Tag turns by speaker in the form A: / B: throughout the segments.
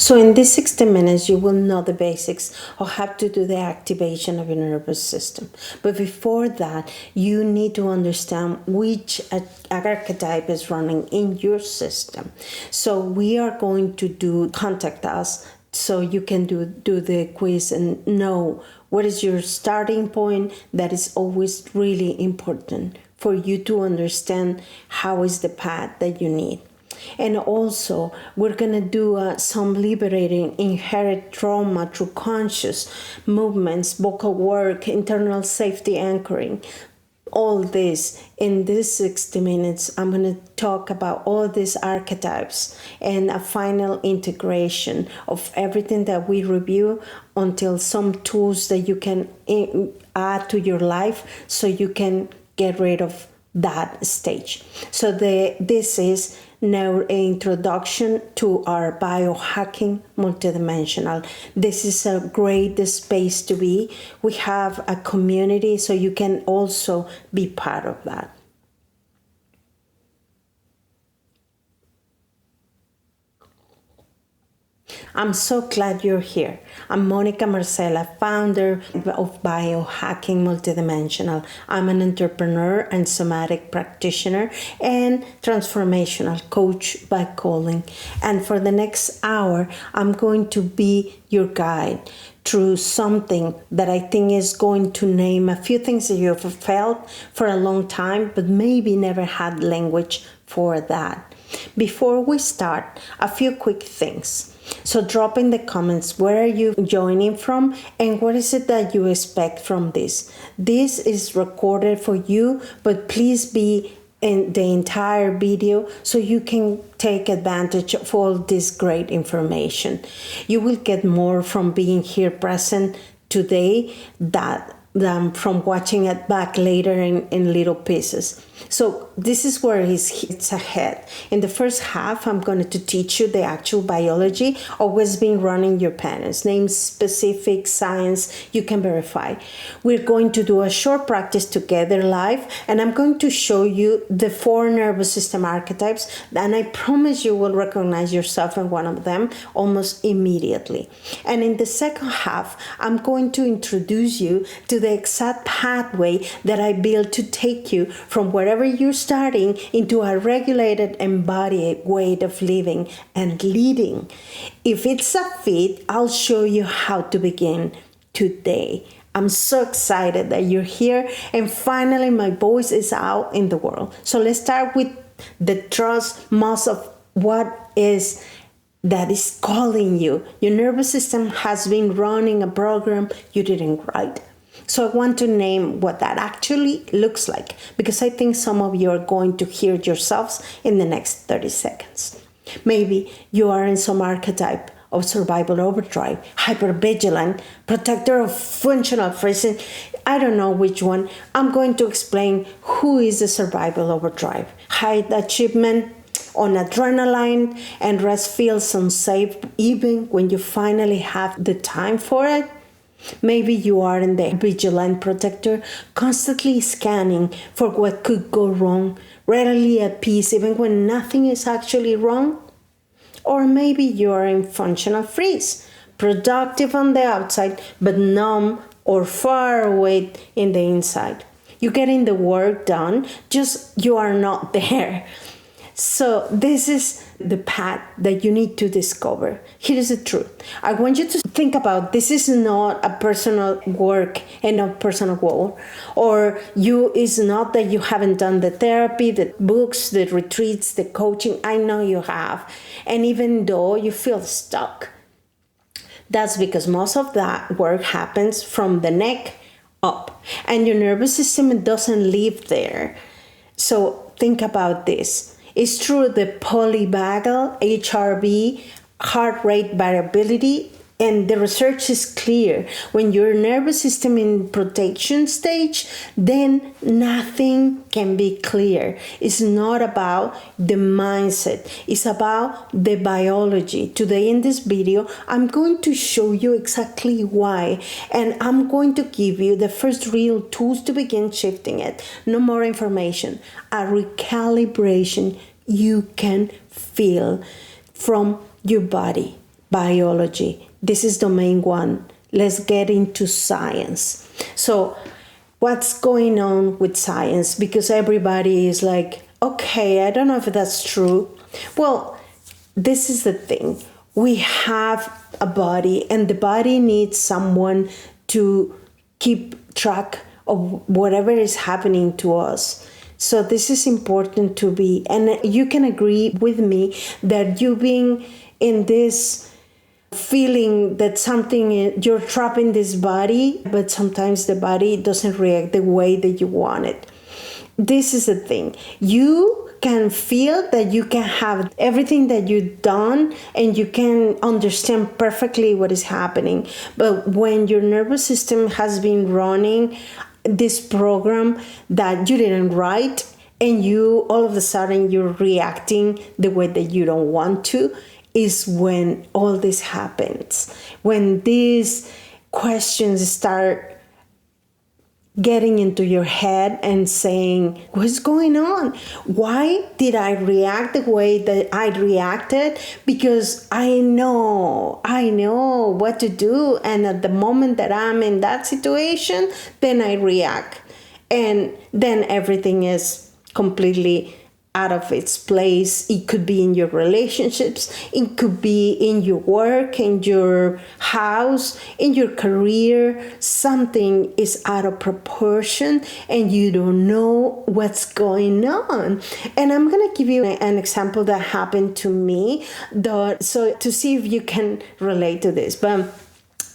A: So in these 60 minutes, you will know the basics of how to do the activation of your nervous system. But before that, you need to understand which archetype is running in your system. So we are going to contact us so you can do the quiz and know what is your starting point. That is always really important for you to understand how is the path that you need. And also, we're going to do some liberating inherent trauma through conscious movements, vocal work, internal safety anchoring. All this in these 60 minutes, I'm going to talk about all these archetypes and a final integration of everything that we review until some tools that you can add to your life so you can get rid of that stage. So this is now an introduction to our biohacking multidimensional. This is a great space to be. We have a community, so you can also be part of that. I'm so glad you're here. I'm Monica Marcela, founder of Biohacking Multidimensional. I'm an entrepreneur and somatic practitioner and transformational coach by calling. And for the next hour, I'm going to be your guide through something that I think is going to name a few things that you've felt for a long time, but maybe never had language for that. Before we start, a few quick things. So drop in the comments, where are you joining from and what is it that you expect from this? This is recorded for you, but please be in the entire video so you can take advantage of all this great information. You will get more from being here present today than from watching it back later in little pieces. So this is where it's ahead. In the first half, I'm going to teach you the actual biology of what's been running your patterns, names, specific science you can verify. We're going to do a short practice together live, and I'm going to show you the 4 nervous system archetypes, and I promise you will recognize yourself in one of them almost immediately. And in the second half, I'm going to introduce you to the exact pathway that I built to take you from wherever you're starting into a regulated, embodied way of living and leading. If it's a fit, I'll show you how to begin today. I'm so excited that you're here, and finally my voice is out in the world. So let's start with the trust most of what is that is calling you. Your nervous system has been running a program you didn't write. So I want to name what that actually looks like, because I think some of you are going to hear it yourselves in the next 30 seconds. Maybe you are in some archetype of survival overdrive, hypervigilant, protector of functional freezing. I don't know which one. I'm going to explain who is the survival overdrive. High achievement, on adrenaline, and rest feels unsafe even when you finally have the time for it. Maybe you are in the vigilant protector, constantly scanning for what could go wrong, rarely at peace even when nothing is actually wrong. Or maybe you are in functional freeze, productive on the outside, but numb or far away in the inside. You're getting the work done, just you are not there. So this is the path that you need to discover. Here is the truth. I want you to think about this is not a personal work and a personal goal. Or it's not that you haven't done the therapy, the books, the retreats, the coaching. I know you have. And even though you feel stuck, that's because most of that work happens from the neck up. And your nervous system doesn't live there. So think about this. It's true the polyvagal, HRV, heart rate variability, and the research is clear. When your nervous system in protection stage, then nothing can be clear. It's not about the mindset. It's about the biology. Today in this video, I'm going to show you exactly why. And I'm going to give you the first real tools to begin shifting it. No more information. A recalibration you can feel from your body. biology. This is domain 1. Let's get into science. So what's going on with science? Because everybody is like, okay, I don't know if that's true. Well, this is the thing. We have a body, and the body needs someone to keep track of whatever is happening to us. So this is important to be, and you can agree with me that you being in this feeling that you're trapped in this body, but sometimes the body doesn't react the way that you want it. This is the thing. You can feel that you can have everything that you've done and you can understand perfectly what is happening. But when your nervous system has been running this program that you didn't write, and you all of a sudden you're reacting the way that you don't want to, is when all this happens. When these questions start getting into your head and saying, what's going on? Why did I react the way that I reacted? Because I know what to do. And at the moment that I'm in that situation, then I react. And then everything is completely out of its place. It could be in your relationships, it could be in your work, in your house, in your career. Something is out of proportion and you don't know what's going on. And I'm going to give you an example that happened to me, so to see if you can relate to this. But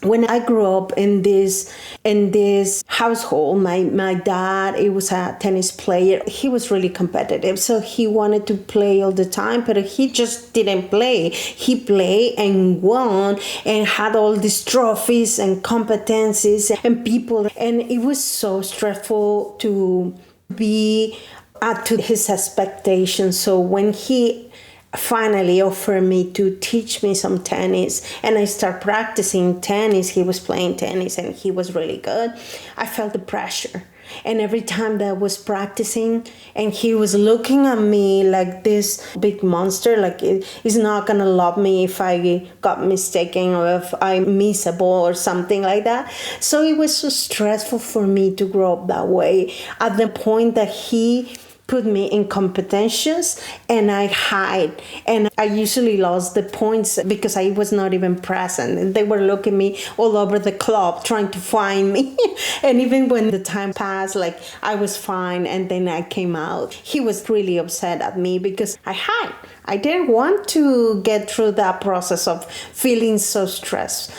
A: when I grew up in this household, my dad, he was a tennis player. He was really competitive, so he wanted to play all the time, but he just didn't play. He played and won and had all these trophies and competencies and people, and it was so stressful to be up to his expectations. So when he finally offered me to teach me some tennis and I start practicing tennis, he was playing tennis and he was really good, I felt the pressure. And every time that I was practicing and he was looking at me like this big monster, like he's not gonna love me if I got mistaken or if I miss a ball or something like that. So it was so stressful for me to grow up that way, at the point that he put me in competitions and I hide. And I usually lost the points because I was not even present. And they were looking me all over the club trying to find me. And even when the time passed, like I was fine and then I came out, he was really upset at me because I hide. I didn't want to get through that process of feeling so stressed.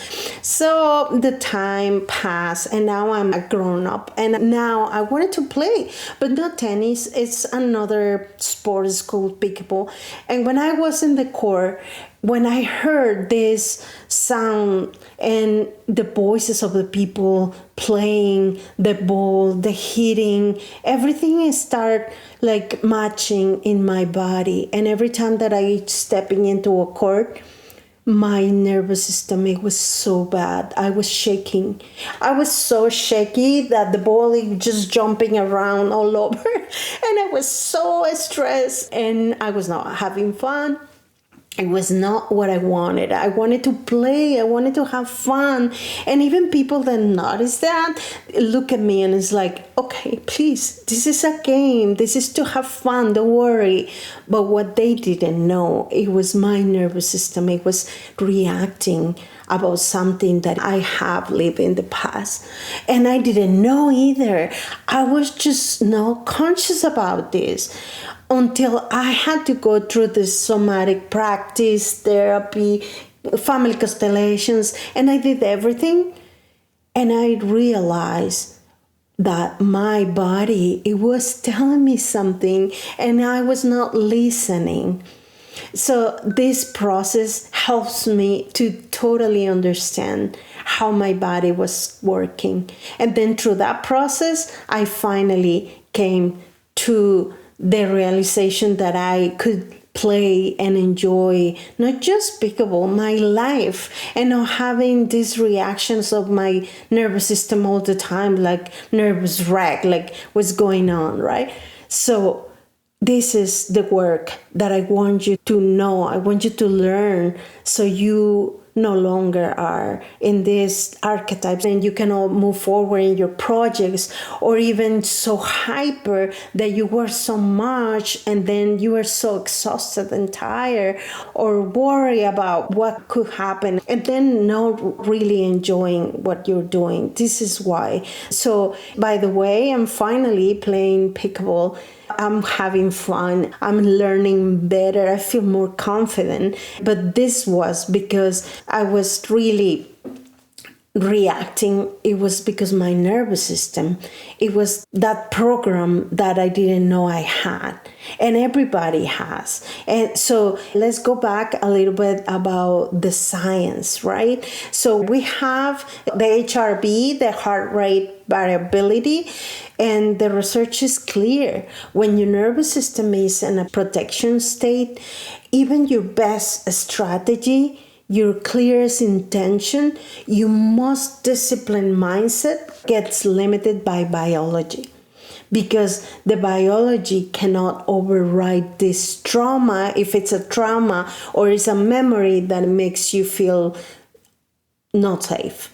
A: So the time passed and now I'm a grown up and now I wanted to play, but not tennis. It's another sport. It's called pickleball. And when I was in the court, when I heard this sound and the voices of the people playing the ball, the hitting, everything started like matching in my body. And every time that I stepping into a court, my nervous system, it was so bad. I was shaking. I was so shaky that the ball is just jumping around all over. And I was so stressed and I was not having fun. It was not what I wanted. I wanted to play. I wanted to have fun. And even people that notice that look at me and it's like, okay, please, this is a game. This is to have fun. Don't worry. But what they didn't know, it was my nervous system. It was reacting about something that I have lived in the past. And I didn't know either. I was just not conscious about this until I had to go through this somatic practice, therapy, family constellations, and I did everything. And I realized that my body, it was telling me something and I was not listening. So this process helps me to totally understand how my body was working. And then through that process, I finally came to the realization that I could play and enjoy not just pickleball, my life, and not having these reactions of my nervous system all the time, like nervous wreck, like what's going on, right? So this is the work that I want you to know. I want you to learn so you no longer are in these archetypes, and you cannot move forward in your projects, or even so hyper that you work so much and then you are so exhausted and tired, or worry about what could happen and then not really enjoying what you're doing. This is why. So, by the way, I'm finally playing pickleball. I'm having fun. I'm learning better. I feel more confident. But this was because I was really reacting. It was because my nervous system, it was that program that I didn't know I had, and everybody has. And so let's go back a little bit about the science, right? So we have the HRV, the heart rate variability, and the research is clear. When your nervous system is in a protection state, even your best strategy, your clearest intention, your most disciplined mindset gets limited by biology, because the biology cannot override this trauma if it's a trauma or it's a memory that makes you feel not safe.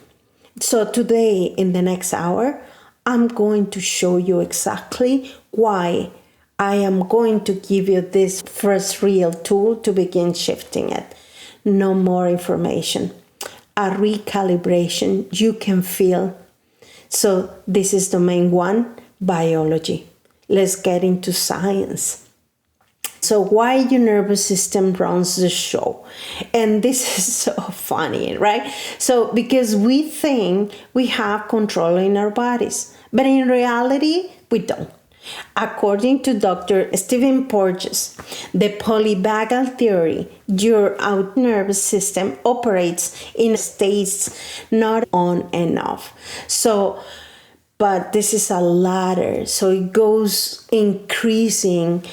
A: So today, in the next hour, I'm going to show you exactly why I am going to give you this first real tool to begin shifting it. No more information. A recalibration you can feel. So this is domain 1, biology. Let's get into science. So why your nervous system runs the show? And this is so funny, right? So because we think we have control in our bodies, but in reality, we don't. According to Dr. Stephen Porges, the polyvagal theory, your out nervous system operates in states not on and off. So, but this is a ladder, so it goes increasing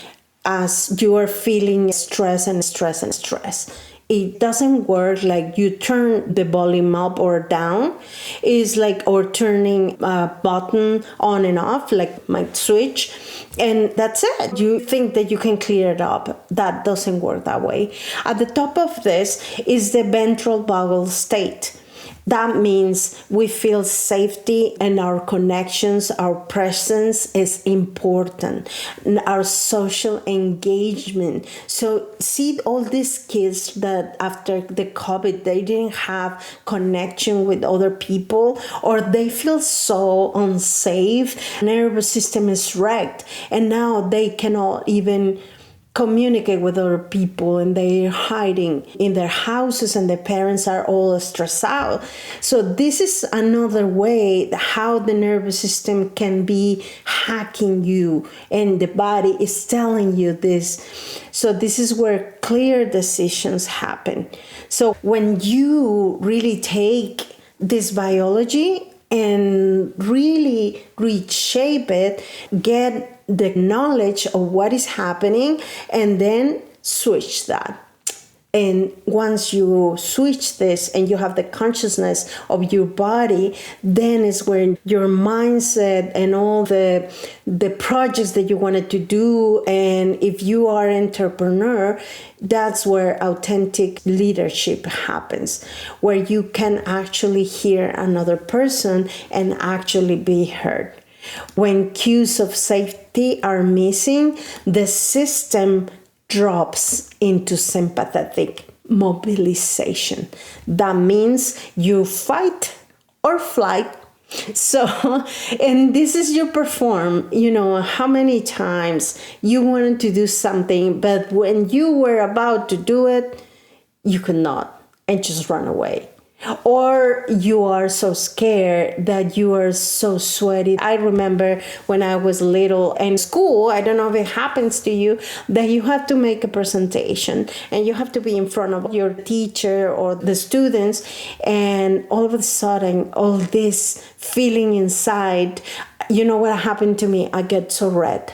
A: as you are feeling stress and stress and stress. It doesn't work like you turn the volume up or down. It's like, or turning a button on and off, like my switch, and that's it. You think that you can clear it up. That doesn't work that way. At the top of this is the ventral vagal state. That means we feel safety and our connections, our presence is important, our social engagement. So see all these kids that after the COVID, they didn't have connection with other people, or they feel so unsafe. Nervous system is wrecked, and now they cannot even communicate with other people, and they're hiding in their houses, and their parents are all stressed out. So this is another way how the nervous system can be hacking you, and the body is telling you this. So this is where clear decisions happen. So when you really take this biology and really reshape it, get the knowledge of what is happening, and then switch that. And once you switch this and you have the consciousness of your body, then is where your mindset and all the projects that you wanted to do, and if you are an entrepreneur, that's where authentic leadership happens, where you can actually hear another person and actually be heard. When cues of safety are missing, the system drops into sympathetic mobilization. That means you fight or flight. So, and this is you perform, how many times you wanted to do something, but when you were about to do it, you could not, and just run away. Or you are so scared that you are so sweaty. I remember when I was little in school, I don't know if it happens to you, that you have to make a presentation and you have to be in front of your teacher or the students, and all of a sudden, all this feeling inside, you know what happened to me? I get so red.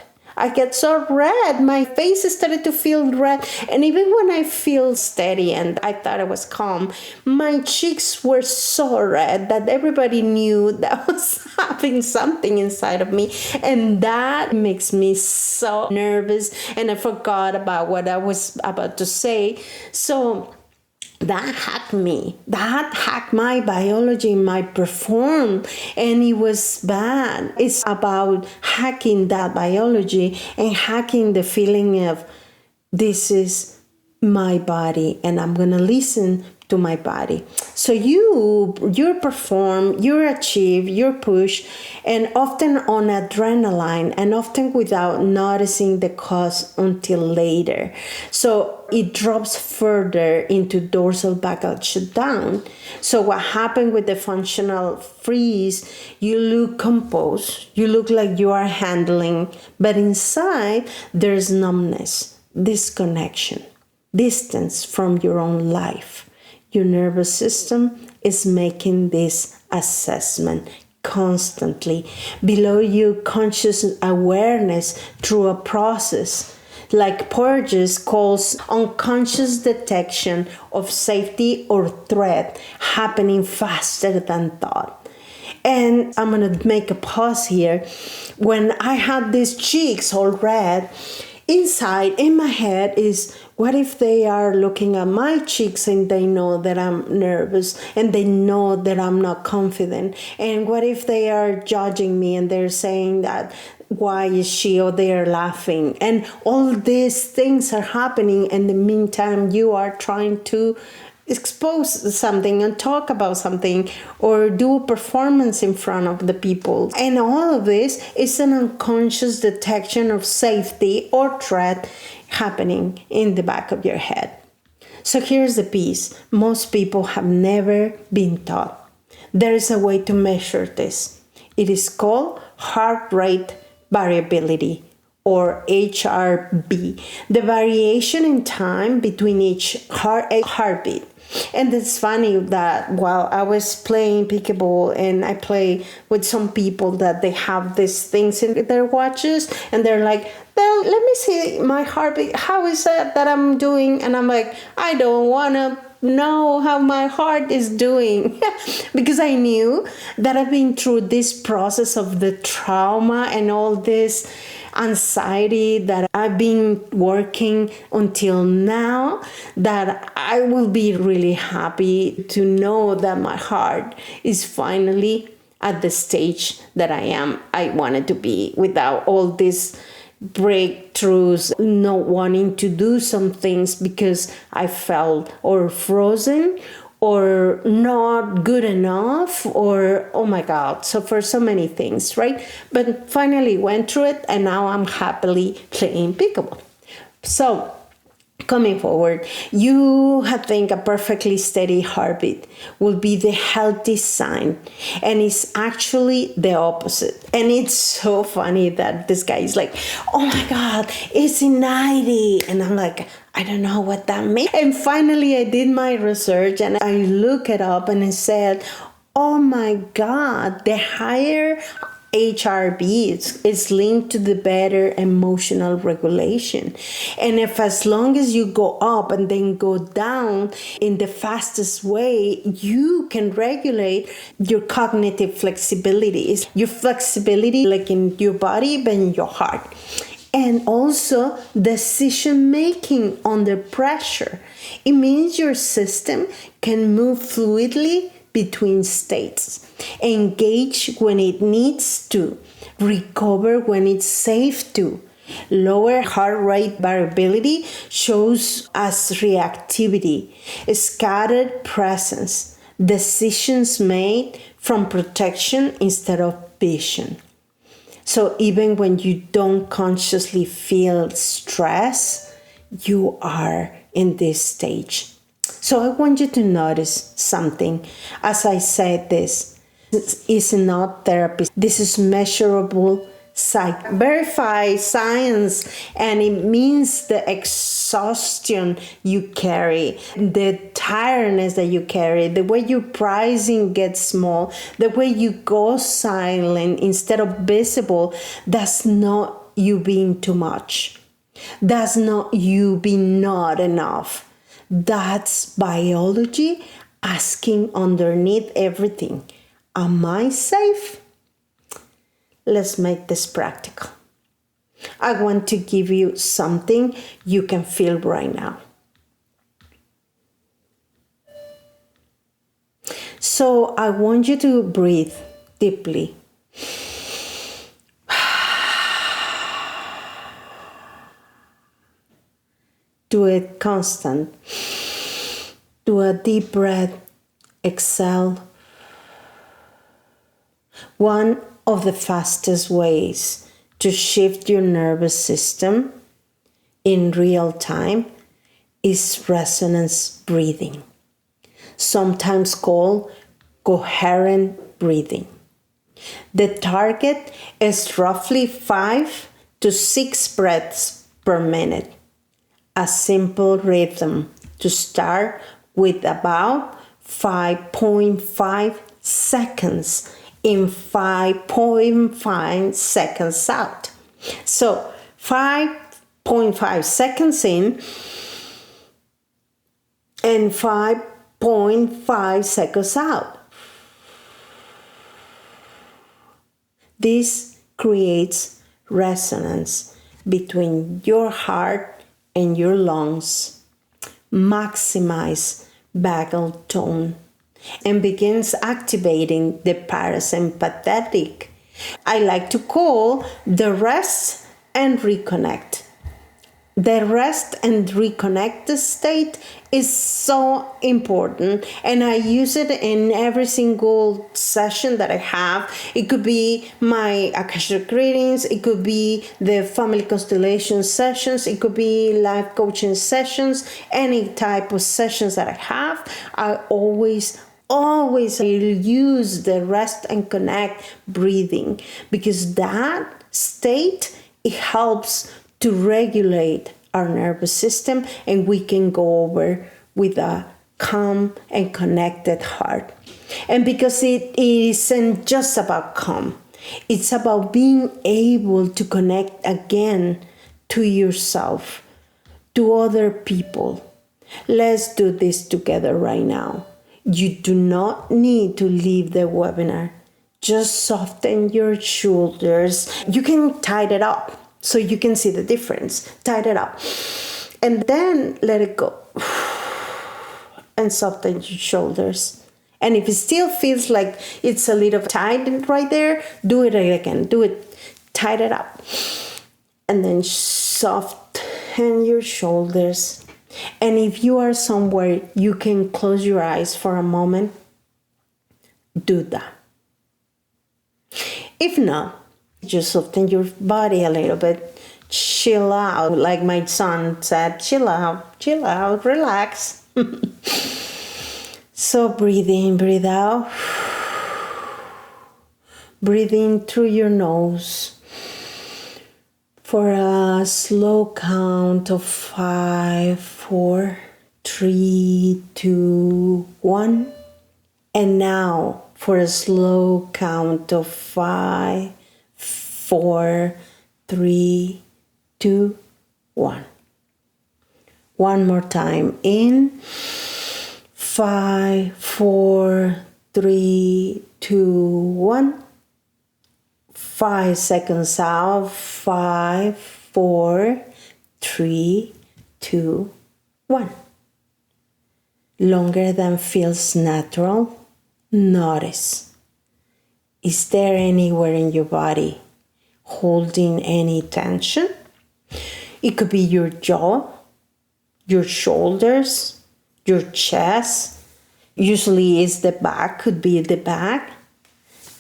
A: My face started to feel red. And even when I feel steady and I thought I was calm, my cheeks were so red that everybody knew that I was having something inside of me. And that makes me so nervous. And I forgot about what I was about to say. So that hacked me. That hacked my biology, my perform, and it was bad. It's about hacking that biology and hacking the feeling of this is my body and I'm gonna listen to my body. So you perform, you achieve, you push, and often on adrenaline and often without noticing the cause until later. So it drops further into dorsal vagal shutdown. So what happened with the functional freeze, you look composed, you look like you are handling, but inside there's numbness, disconnection, distance from your own life. Your nervous system is making this assessment constantly below you conscious awareness through a process like Porges calls unconscious detection of safety or threat happening faster than thought. And I'm going to make a pause here. When I had these cheeks all red, inside in my head is, what if they are looking at my cheeks and they know that I'm nervous and they know that I'm not confident? And what if they are judging me and they're saying that, why is she, or they're laughing? And all these things are happening. In the meantime, you are trying to expose something and talk about something or do a performance in front of the people. And all of this is an unconscious detection of safety or threat happening in the back of your head. So here's the piece. Most people have never been taught. There is a way to measure this. It is called heart rate variability, or HRV, the variation in time between each heartbeat. And it's funny that while I was playing pickleball and I play with some people that they have these things in their watches and they're like, well, let me see my heartbeat. How is it that I'm doing? And I'm like, I don't want to know how my heart is doing because I knew that I've been through this process of the trauma and all this anxiety that I've been working until now, that I will be really happy to know that my heart is finally at the stage that I wanted to be, without all these breakthroughs, not wanting to do some things because I felt or frozen or not good enough, or oh my God, so for so many things, right? But finally went through it and now I'm happily playing pickleball. So coming forward, you think a perfectly steady heartbeat will be the healthy sign, and it's actually the opposite. And it's so funny that this guy is like, oh my God, it's 90. And I'm like, I don't know what that means. And finally I did my research and I looked it up and it said, oh my God, the higher HRV is linked to the better emotional regulation. And if as long as you go up and then go down in the fastest way, you can regulate your cognitive flexibility. It's your flexibility like in your body but in your heart. And also decision making under pressure. It means your system can move fluidly between states, engage when it needs to, recover when it's safe to. Lower heart rate variability shows us reactivity, scattered presence, decisions made from protection instead of vision. So even when you don't consciously feel stress, you are in this stage. So I want you to notice something. As I said, this is not therapy. This is measurable, verified science, and it means the exhaustion you carry, the tiredness that you carry, the way your pricing gets small, the way you go silent instead of visible. That's not you being too much. That's not you being not enough. That's biology asking underneath everything, am I safe? Let's make this practical. I want to give you something you can feel right now. So I want you to breathe deeply. Do it constant. Do a deep breath. Exhale. One of the fastest ways to shift your nervous system in real time is resonance breathing, sometimes called coherent breathing. The target is roughly 5 to 6 breaths per minute. A simple rhythm to start with about 5.5 seconds in 5.5 seconds out. So 5.5 seconds in and 5.5 seconds out. This creates resonance between your heart and your lungs, maximize vagal tone, and begins activating the parasympathetic. I like to call the rest and reconnect. The rest and reconnect state is so important, and I use it in every single session that I have. It could be my Akashic readings, it could be the family constellation sessions, it could be life coaching sessions, any type of sessions that I have. I always use the rest and connect breathing, because that state, it helps to regulate our nervous system, and we can go over with a calm and connected heart. And because it isn't just about calm, it's about being able to connect again to yourself, to other people. Let's do this together right now. You do not need to leave the webinar. Just soften your shoulders. You can tighten it up so you can see the difference. Tighten it up. And then let it go. And soften your shoulders. And if it still feels like it's a little tight right there, do it again. Do it. Tighten it up. And then soften your shoulders. And if you are somewhere you can close your eyes for a moment, do that. If not, just soften your body a little bit. Chill out. Like my son said, chill out, relax. So breathe in, breathe out. Breathe in through your nose for a slow count of 5, 4, 3, 2, 1. And now for a slow count of 5, 4, 3, 2, 1. One more time. In 5, 4, 3, 2, 1. 5 seconds out. 5, 4, 3, 2, 1. Longer than feels natural. Notice. Is there anywhere in your body holding any tension? It could be your jaw, your shoulders, your chest. Usually it's the back, could be the back,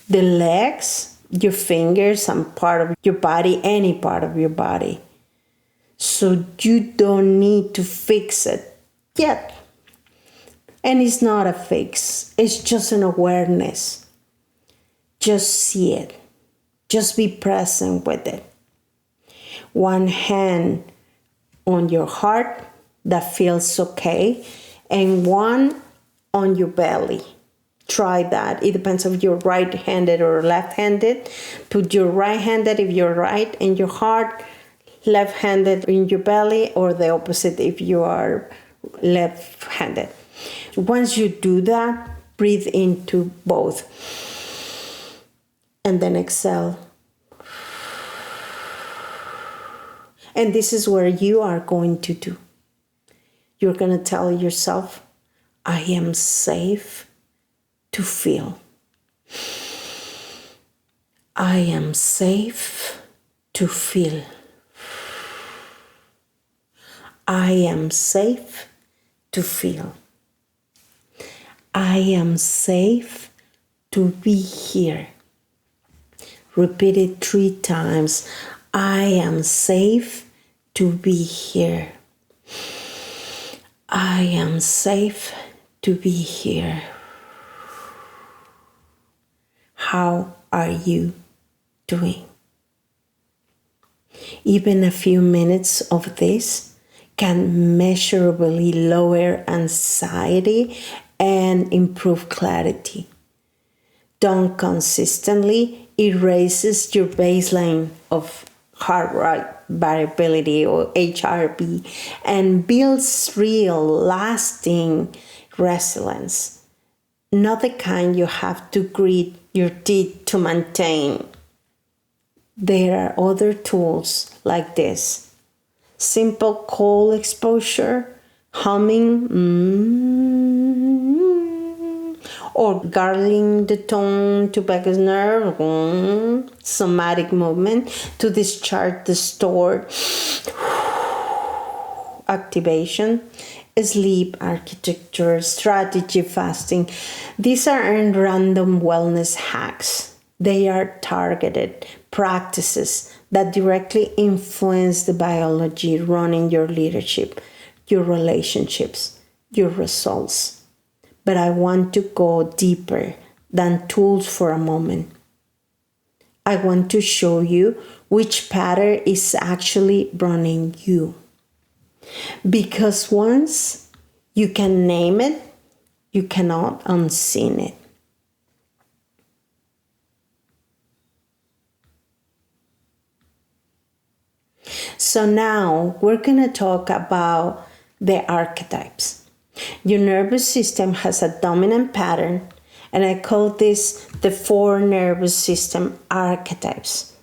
A: the legs, your fingers, some part of your body, any part of your body. So you don't need to fix it yet. And it's not a fix, it's just an awareness. Just see it. Just be present with it. One hand on your heart, that feels okay, and one on your belly. Try that. It depends if you're right-handed or left-handed. Put your right-handed if you're right in your heart, left-handed in your belly, or the opposite if you are left-handed. Once you do that, breathe into both. And then exhale. And this is where you are going to do. You're going to tell yourself, I am safe to feel. I am safe to feel. I am safe to feel. I am safe to be here. Repeat it 3 times. I am safe to be here. I am safe to be here. How are you doing? Even a few minutes of this can measurably lower anxiety and improve clarity. Done consistently, it raises your baseline of heart rate variability or HRV and builds real, lasting resilience. Not the kind you have to grit your teeth to maintain. There are other tools like this. Simple cold exposure, humming, or gargling the tongue to vagus nerve, somatic movement to discharge the stored activation, sleep architecture, strategy fasting. These aren't random wellness hacks. They are targeted practices that directly influence the biology running your leadership, your relationships, your results. But I want to go deeper than tools for a moment. I want to show you which pattern is actually running you. Because once you can name it, you cannot unseen it. So now we're going to talk about the archetypes. Your nervous system has a dominant pattern, and I call this the 4 nervous system archetypes.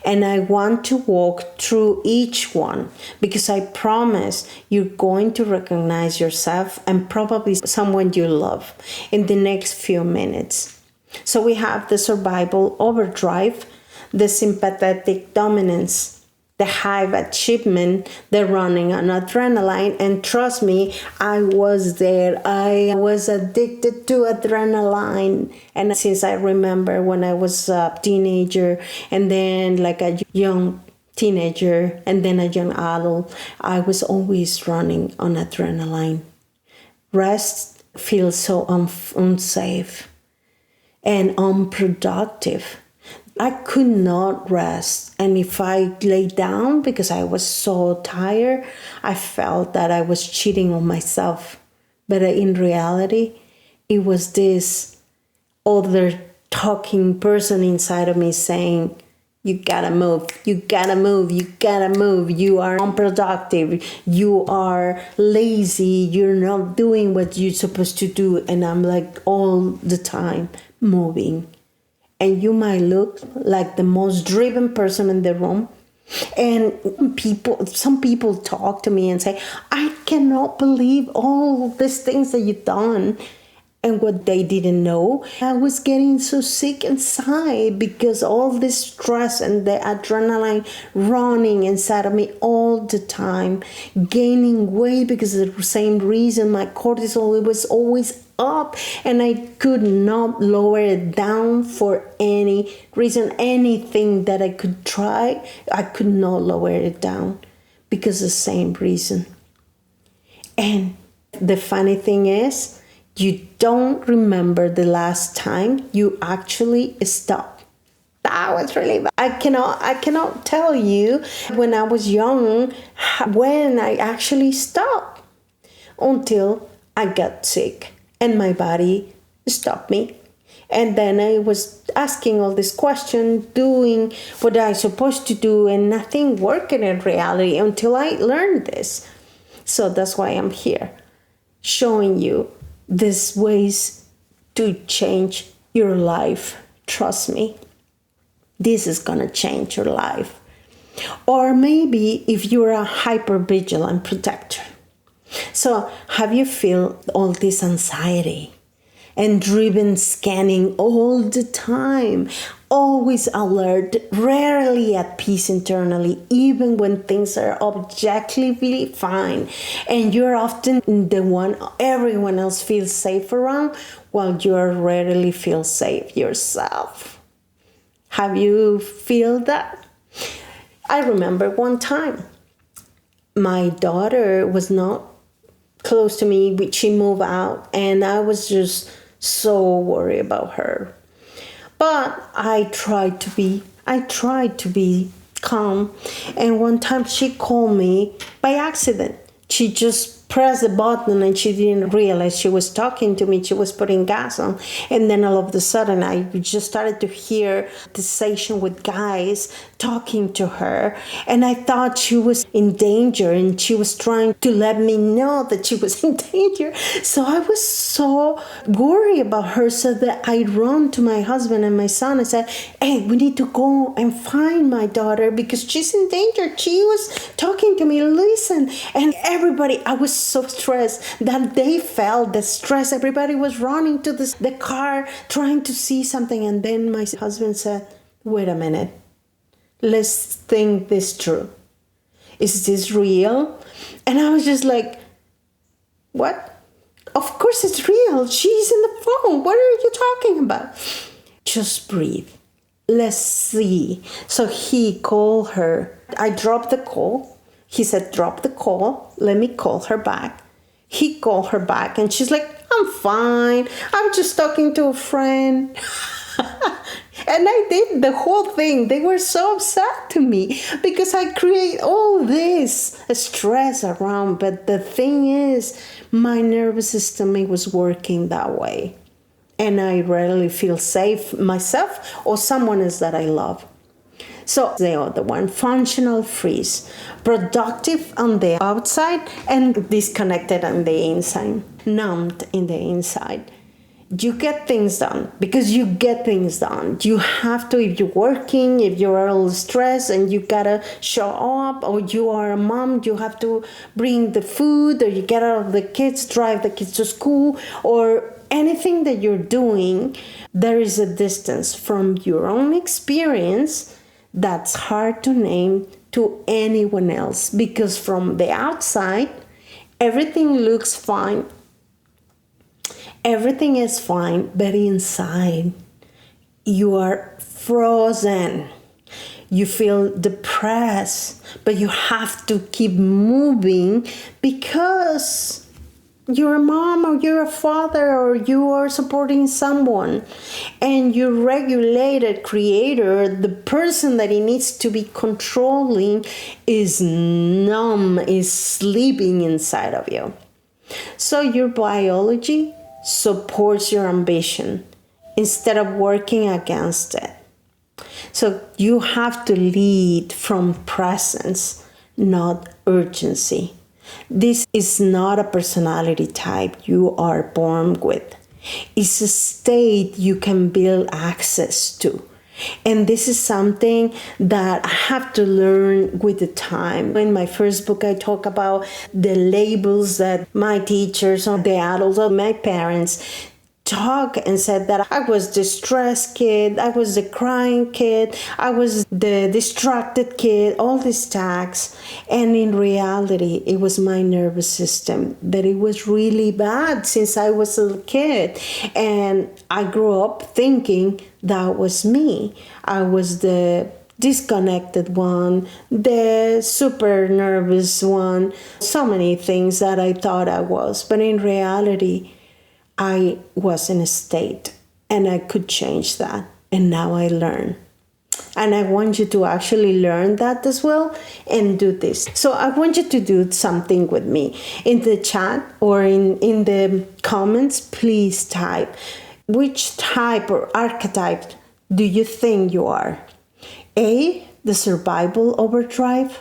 A: And I want to walk through each one because I promise you're going to recognize yourself and probably someone you love in the next few minutes. So we have the survival overdrive, the sympathetic dominance, the high achievement, the running on adrenaline. And trust me, I was there. I was addicted to adrenaline. And since I remember when I was a teenager and then like a young teenager and then a young adult, I was always running on adrenaline. Rest feels so unsafe and unproductive. I could not rest, and if I lay down because I was so tired, I felt that I was cheating on myself. But in reality, it was this other talking person inside of me saying, you gotta move, you gotta move, you gotta move. You are unproductive, you are lazy, you're not doing what you're supposed to do. And I'm like all the time moving. And you might look like the most driven person in the room. And some people talk to me and say, I cannot believe all these things that you've done. And what they didn't know, I was getting so sick inside because all this stress and the adrenaline running inside of me all the time, gaining weight because of the same reason, my cortisol, it was always up and I could not lower it down for any reason. Anything that I could try, I could not lower it down because of the same reason. And the funny thing is, you don't remember the last time you actually stopped. That was really bad. I cannot tell you when I was young when I actually stopped until I got sick and my body stopped me. And then I was asking all these questions, doing what I was supposed to do, and nothing working in reality until I learned this. So that's why I'm here, showing you these ways to change your life. Trust me, this is gonna change your life. Or maybe if you're a hypervigilant protector. So have you feel all this anxiety? and driven, scanning all the time, always alert, rarely at peace internally, even when things are objectively fine, and you're often the one everyone else feels safe around, while you rarely feel safe yourself. Have you feel that? I remember one time, my daughter was not close to me. She moved out, and I was just so worried about her. But I tried to be calm. And one time she called me by accident. She just pressed the button and she didn't realize she was talking to me. She was putting gas on. And then all of a sudden I just started to hear the session with guys talking to her. And I thought she was in danger and she was trying to let me know that she was in danger. So I was so worried about her, so that I ran to my husband and my son and said, hey, we need to go and find my daughter because she's in danger. She was talking to me, listen. And everybody, I was so stressed that they felt the stress. Everybody was running to the car trying to see something. And then my husband said, wait a minute. Let's think this through. Is this real? And I was just like, what? Of course it's real. She's in the phone. What are you talking about? Just breathe. Let's see. So he called her. I dropped the call. He said, drop the call. Let me call her back. He called her back and she's like, I'm fine. I'm just talking to a friend. And I did the whole thing. They were so upset to me because I create all this stress around. But the thing is, my nervous system, it was working that way. And I rarely feel safe myself or someone else that I love. So the other one, functional freeze, productive on the outside and disconnected on the inside, numbed in the inside. You get things done because you get things done. You have to, if you're working, if you're a little stressed and you gotta show up, or you are a mom, you have to bring the food, or you get out of the kids, drive the kids to school, or anything that you're doing, there is a distance from your own experience that's hard to name to anyone else, because from the outside, everything looks fine. Everything is fine, but inside, you are frozen. You feel depressed, but you have to keep moving because you're a mom or you're a father or you are supporting someone. And your regulated creator, the person that he needs to be controlling, is numb, is sleeping inside of you. So your biology supports your ambition instead of working against it. So you have to lead from presence, not urgency. This is not a personality type you are born with. It's a state you can build access to. And this is something that I have to learn with the time. In my first book, I talk about the labels that my teachers or the adults or my parents talk and said that I was the stressed kid, I was the crying kid, I was the distracted kid, all these tags. And in reality, it was my nervous system, that it was really bad since I was a little kid. And I grew up thinking that was me. I was the disconnected one, the super nervous one, so many things that I thought I was. But in reality, I was in a state and I could change that. And now I learn. And I want you to actually learn that as well and do this. So I want you to do something with me. In the chat or in the comments, please type which type or archetype do you think you are? A, the survival overdrive.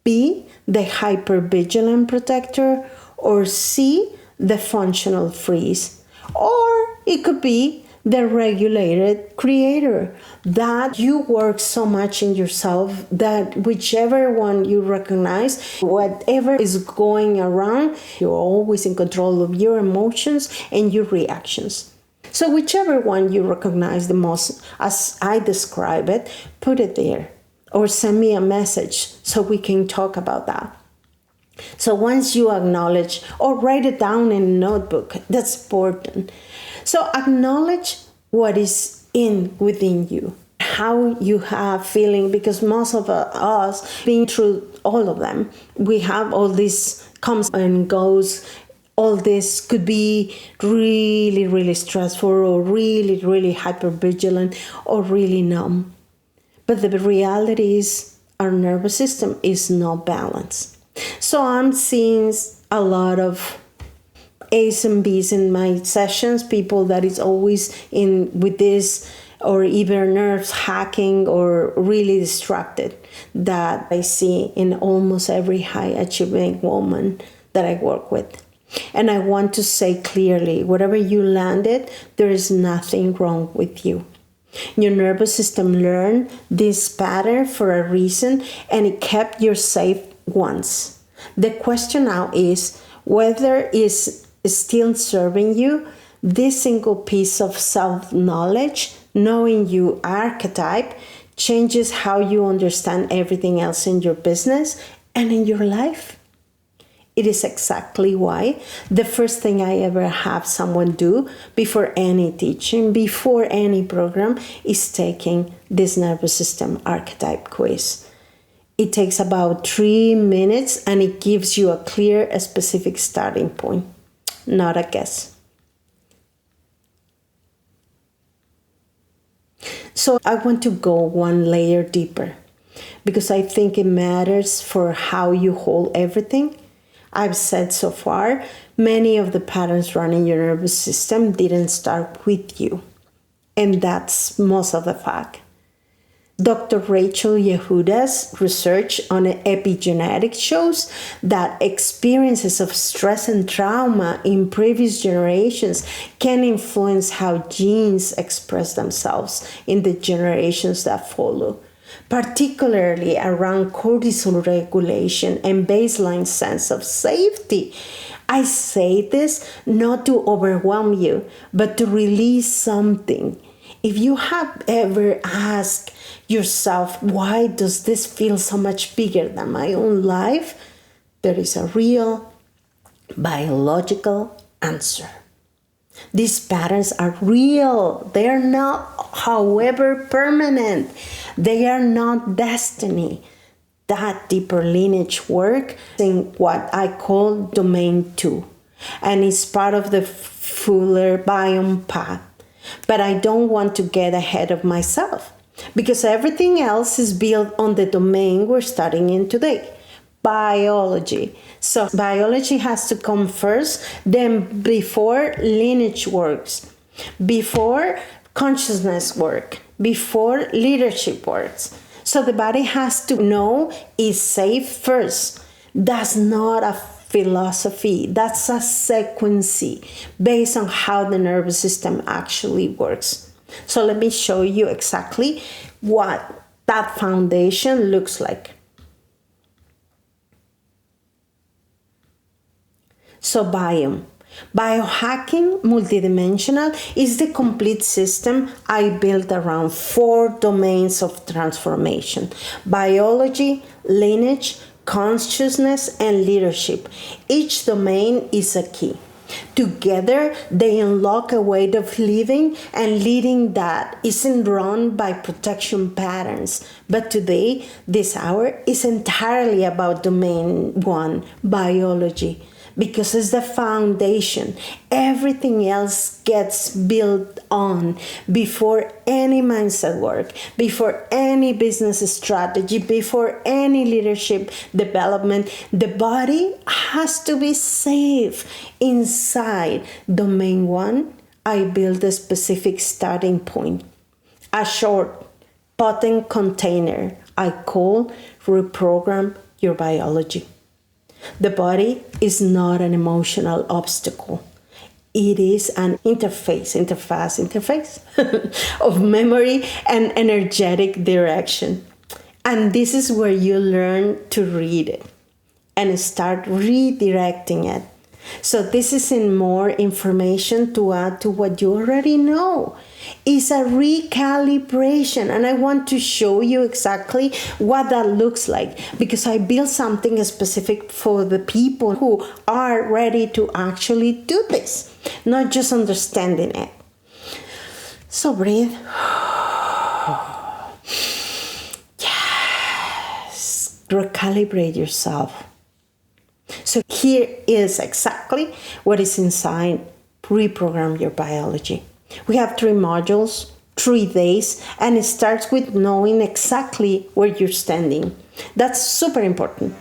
A: B, the hypervigilant protector. Or C, the functional freeze. Or it could be the regulated creator, that you work so much in yourself that whichever one you recognize, whatever is going around, you're always in control of your emotions and your reactions. So whichever one you recognize the most, as I describe it, put it there or send me a message so we can talk about that. So once you acknowledge, or write it down in a notebook, that's important. So acknowledge what is within you, how you have feeling, because most of us, being through all of them, we have all this comes and goes. All this could be really, really stressful, or really, really hypervigilant, or really numb. But the reality is our nervous system is not balanced. So I'm seeing a lot of A's and B's in my sessions, people that is always in with this, or either nerves hacking or really distracted, that I see in almost every high achieving woman that I work with. And I want to say clearly, whatever you landed, there is nothing wrong with you. Your nervous system learned this pattern for a reason, and it kept you safe once. The question now is whether it's still serving you. This single piece of self-knowledge, knowing you archetype, changes how you understand everything else in your business and in your life. It is exactly why the first thing I ever have someone do before any teaching, before any program, is taking this nervous system archetype quiz. It takes about 3 minutes, and it gives you a clear, specific starting point, not a guess. So I want to go one layer deeper, because I think it matters for how you hold everything. I've said so far, many of the patterns running your nervous system didn't start with you. And that's most of the fact. Dr. Rachel Yehuda's research on epigenetic shows that experiences of stress and trauma in previous generations can influence how genes express themselves in the generations that follow, particularly around cortisol regulation and baseline sense of safety. I say this not to overwhelm you, but to release something. If you have ever asked yourself, why does this feel so much bigger than my own life? There is a real biological answer. These patterns are real. They are not, however, permanent. They are not destiny. That deeper lineage work in what I call domain 2, and it's part of the fuller biome path. But I don't want to get ahead of myself, because everything else is built on the domain we're studying in today, biology. So biology has to come first, then before lineage works, before consciousness work, before leadership works. So the body has to know it's safe first. That's not a philosophy. That's a sequence based on how the nervous system actually works. So let me show you exactly what that foundation looks like. So biohacking multidimensional is the complete system I built around 4 domains of transformation: biology, lineage, consciousness, and leadership. Each domain is a key. Together, they unlock a way of living and leading that isn't run by protection patterns. But today, this hour, is entirely about domain 1, biology, because it's the foundation. Everything else gets built on before any mindset work, before any business strategy, before any leadership development. The body has to be safe. Inside domain 1, I build a specific starting point, a short, potent container I call Reprogram Your Biology. The body is not an emotional obstacle. it is an interface of memory and energetic direction. And this is where you learn to read it and start redirecting it. So this is in more information to add to what you already know. It's a recalibration, and I want to show you exactly what that looks like, because I built something specific for the people who are ready to actually do this, not just understanding it. So breathe. Yes. Recalibrate yourself. So here is exactly what is inside Reprogram Your Biology. We have 3 modules, 3 days, and it starts with knowing exactly where you're standing. That's super important.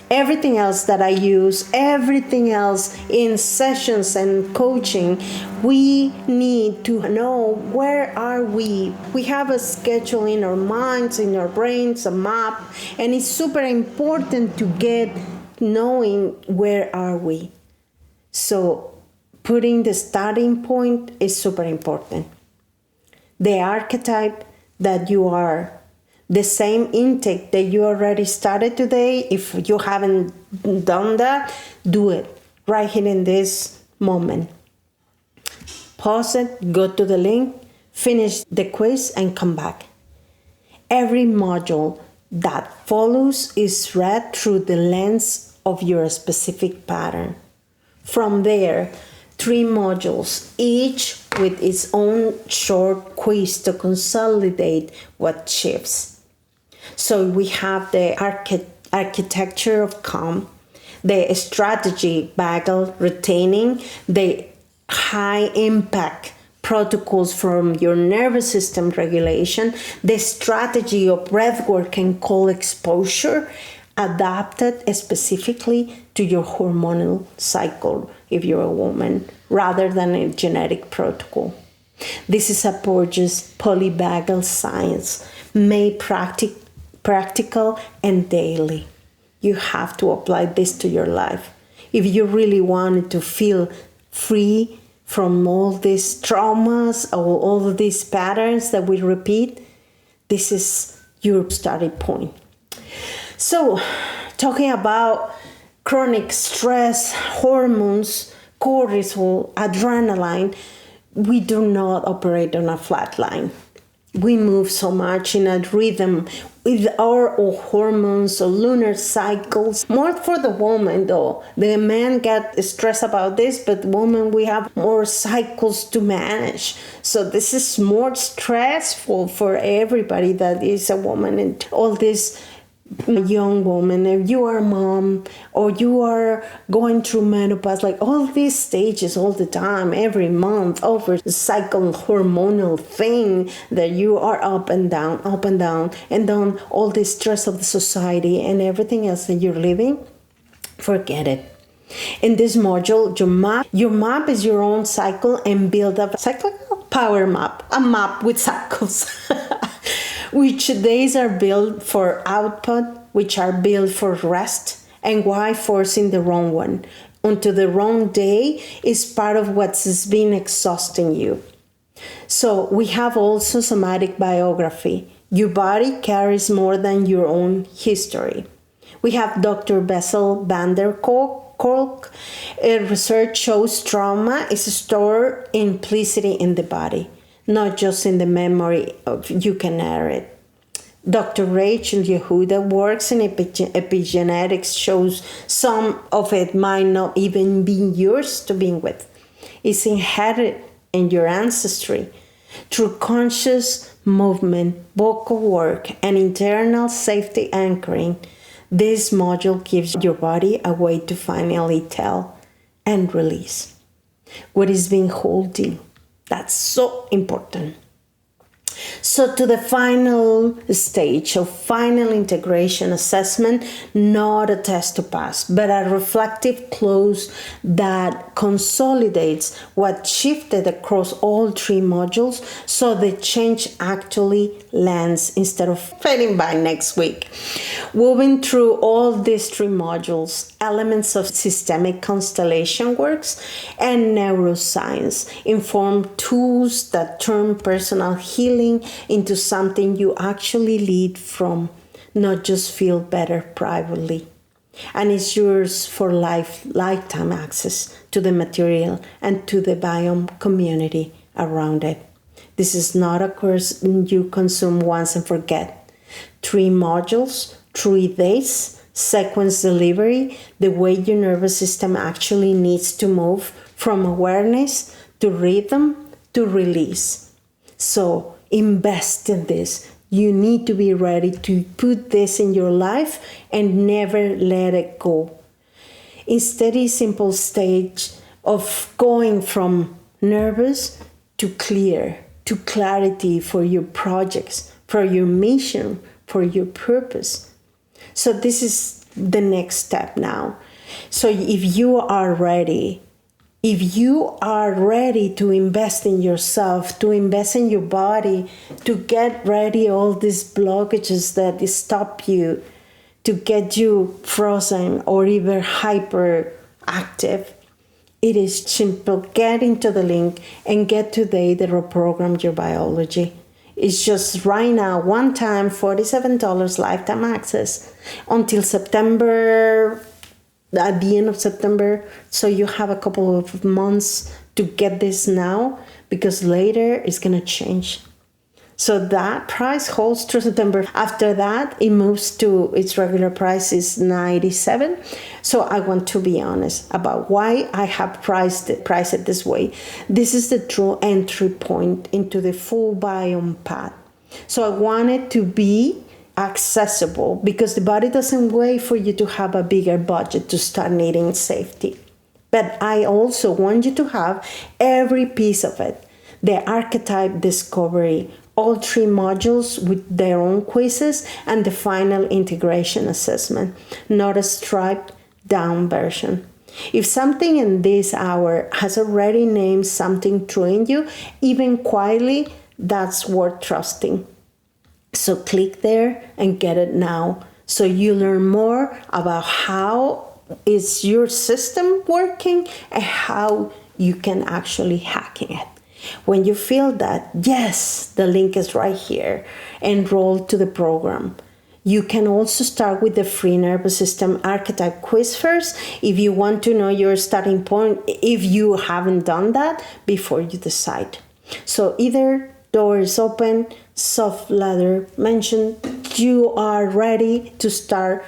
A: Everything else that I use, everything else in sessions and coaching, we need to know where are we. We have a schedule in our minds, in our brains, a map, and it's super important to get knowing where are we. So putting the starting point is super important. The archetype that you are, the same intake that you already started today, if you haven't done that, do it right here in this moment. Pause it, go to the link, finish the quiz, and come back. Every module that follows is read through the lens of your specific pattern. From there, 3 modules, each with its own short quiz to consolidate what shifts. So we have the architecture of calm, the strategy, vagal, retaining, the high impact protocols from your nervous system regulation, the strategy of breathwork and cold exposure, adapted specifically to your hormonal cycle if you're a woman, rather than a genetic protocol. This is a Porges polyvagal science made practical and daily. You have to apply this to your life. If you really wanted to feel free from all these traumas or all of these patterns that we repeat, this is your starting point. So, talking about chronic stress, hormones, cortisol, adrenaline, we do not operate on a flat line. We move so much in a rhythm with our hormones or lunar cycles. More for the woman though. The men get stressed about this, but women, we have more cycles to manage. So this is more stressful for everybody that is a woman, and all this young woman, if you are a mom or you are going through menopause, like all these stages all the time, every month, over the cycle hormonal thing that you are up and down, and then all the stress of the society and everything else that you're living, forget it. In this module, your map is your own cycle, and build up a cyclical power map, a map with cycles. Which days are built for output, which are built for rest, and why forcing the wrong one onto the wrong day is part of what's been exhausting you. So we have also somatic biography. Your body carries more than your own history. We have Dr. Bessel van der Kolk. Research shows trauma is stored implicitly in the body, not just in the memory of you can narrate. Dr. Rachel Yehuda works in epigenetics, shows some of it might not even be yours to begin with. It's inherited in your ancestry. Through conscious movement, vocal work, and internal safety anchoring, this module gives your body a way to finally tell and release what is being holding. That's so important. So to the final stage of final integration assessment, not a test to pass, but a reflective close that consolidates what shifted across all 3 modules so the change actually lands instead of fading by next week. Moving through all these 3 modules, elements of systemic constellation works and neuroscience inform tools that turn personal healing into something you actually lead from, not just feel better privately. And it's yours for lifetime access to the material and to the biome community around it. This is not a course you consume once and forget. 3 modules, 3 days, sequence delivery, the way your nervous system actually needs to move from awareness to rhythm to release. So invest in this. You need to be ready to put this in your life and never let it go. Instead, a simple stage of going from nervous to clear, to clarity for your projects, for your mission, for your purpose. So this is the next step now. So if you are ready to invest in yourself, to invest in your body, to get ready all these blockages that stop you, to get you frozen or even hyperactive, it is simple. Get into the link and get today the Reprogram Your Biology. It's just right now, one time, $47 lifetime access until September, at the end of September. So you have a couple of months to get this now, because later it's going to change. So that price holds through September. After that, it moves to its regular price is $97. So I want to be honest about why I have priced it this way. This is the true entry point into the full biome path. So I want it to be accessible, because the body doesn't wait for you to have a bigger budget to start needing safety. But I also want you to have every piece of it. The archetype discovery, all 3 modules with their own quizzes, and the final integration assessment, not a striped down version. If something in this hour has already named something true in you, even quietly, that's worth trusting. So click there and get it now, so you learn more about how is your system working and how you can actually hacking it. When you feel that, yes, the link is right here, enroll to the program. You can also start with the free nervous system archetype quiz first if you want to know your starting point, if you haven't done that before you decide. So either door is open, soft ladder mentioned, you are ready to start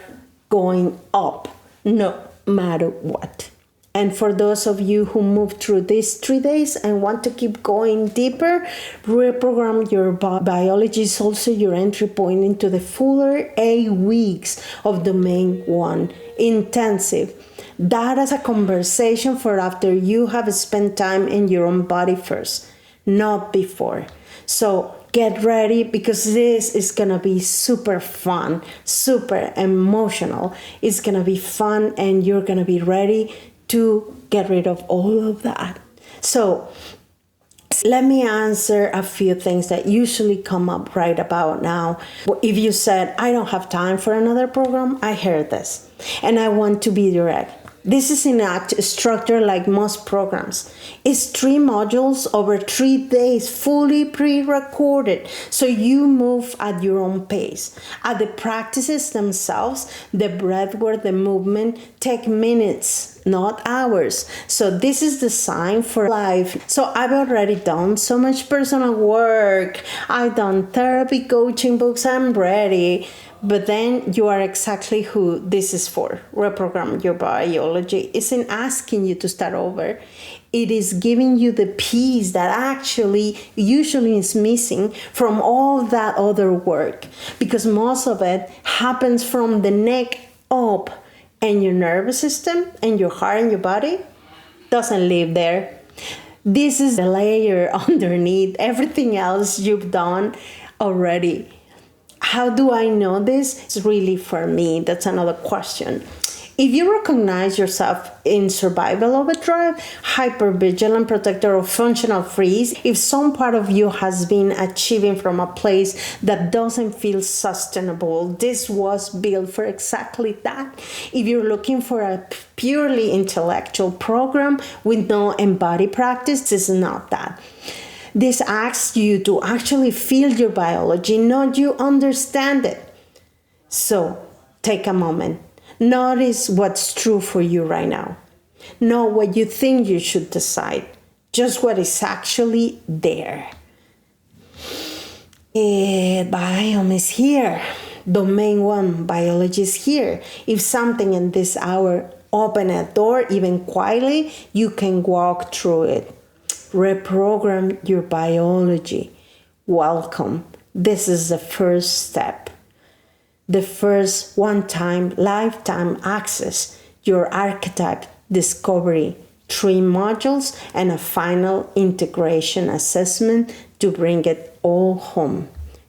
A: going up, no matter what. And for those of you who moved through these 3 days and want to keep going deeper, Reprogram Your Biology is also your entry point into the fuller 8 weeks of Domain 1 intensive. That is a conversation for after you have spent time in your own body first, not before. So get ready, because this is going to be super fun, super emotional. It's going to be fun, and you're going to be ready to get rid of all of that. So let me answer a few things that usually come up right about now. If you said, I don't have time for another program, I heard this. And I want to be direct. This is in a structure like most programs. It's 3 modules over 3 days, fully pre-recorded, so you move at your own pace. At the practices themselves, the breathwork, the movement, take minutes, not hours. So this is designed for life. So I've already done so much personal work. I've done therapy, coaching books, I'm ready. But then you are exactly who this is for. Reprogram Your Biology isn't asking you to start over. It is giving you the piece that actually usually is missing from all that other work, because most of it happens from the neck up, and your nervous system and your heart and your body doesn't live there. This is the layer underneath everything else you've done already. How do I know this? It's really for me. That's another question. If you recognize yourself in survival overdrive, hypervigilant protector, or functional freeze, if some part of you has been achieving from a place that doesn't feel sustainable, this was built for exactly that. If you're looking for a purely intellectual program with no embodied practice, this is not that. This asks you to actually feel your biology, not you understand it. So take a moment. Notice what's true for you right now. Not what you think you should decide, just what is actually there. Biome is here. Domain 1, biology is here. If something in this hour open a door, even quietly, you can walk through it. Reprogram your biology. Welcome. This is the first step. The first one-time, lifetime access, your archetype discovery, 3 modules, and a final integration assessment to bring it all home.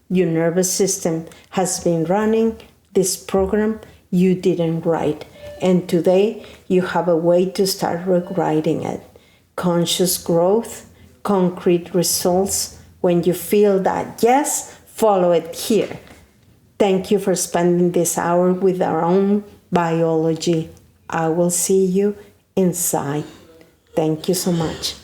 A: Your nervous system has been running this program you didn't write, and today you have a way to start rewriting it. Conscious growth, concrete results. When you feel that yes, follow it here. Thank you for spending this hour with our own biology. I will see you inside. Thank you so much.